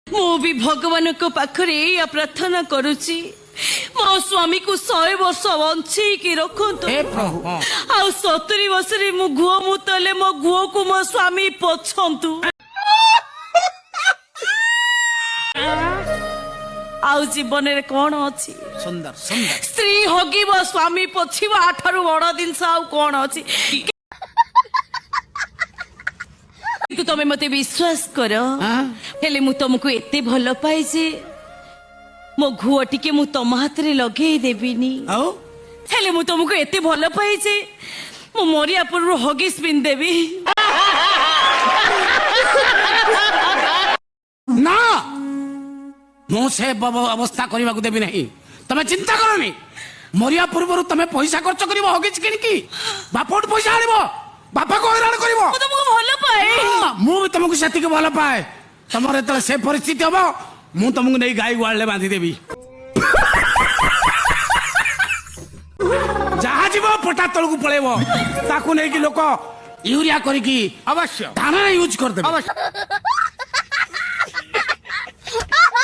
ମୁଁ ବି ଭଗବାନଙ୍କ ପାଖରେ ଏଇଆ ପ୍ରାର୍ଥନା କରୁଛି ମୋ ସ୍ୱାମୀକୁ 100 ବର୍ଷ ବଞ୍ଚେଇକି ରଖନ୍ତୁ। हे प्रभु ଆଉ 70 ବର୍ଷରେ ମୁଁ ଘୁଅ ମୁତଲେ ମୋ ଘୁଅକୁ ମୋ ସ୍ୱାମୀ ପୋଛନ୍ତୁ। ଆଉ ଜୀବନରେ କଣ ଅଛି? सुंदर सुंदर ସ୍ତ୍ରୀ ହଗିବ ସ୍ୱାମୀ ପୋଛିବ ଆଠାରୁ ବଡ ଜିନିଷ ଆଉ କଣ ଅଛି? କିନ୍ତୁ ତମେ ମତେ ବିଶ୍ୱାସ କର ହେଲେ ମୁଁ ତମକୁ ଏତେ ଭଲ ପାଏ ଯେ ମୋ ଘୁଅ ଟିକେ ମୁଁ ତମ ହାତରେ ଲଗେଇ ଦେବିନି। आओ ହେଲେ ମୁଁ ତମକୁ ଏତେ ଭଲ ପାଏ ଯେ ମୁଁ ମରିବା ପୂର୍ବରୁ ହଗିସ୍ ପିନ୍ଧିଦେବି। ना मु से अवस्था करने को देवी नहीं तमे चिंता करनी मरिया पूर्व तमे पैसा खर्च कर हगिच किणकी बापट पैसा आनिब बापा को हैरान कर ମୁଁ ତମକୁ ଭଲ ପାଏ। मु भी तुमको से भल पाए तुम से परिस्थिति हम मु तुमको नहीं गाई गुआल बांधी देवी जहाँ जीव पटा तल को पलैब ताकू नहीं लोक यूरिया करिकी अवश्य धान यूज करदे अवश्य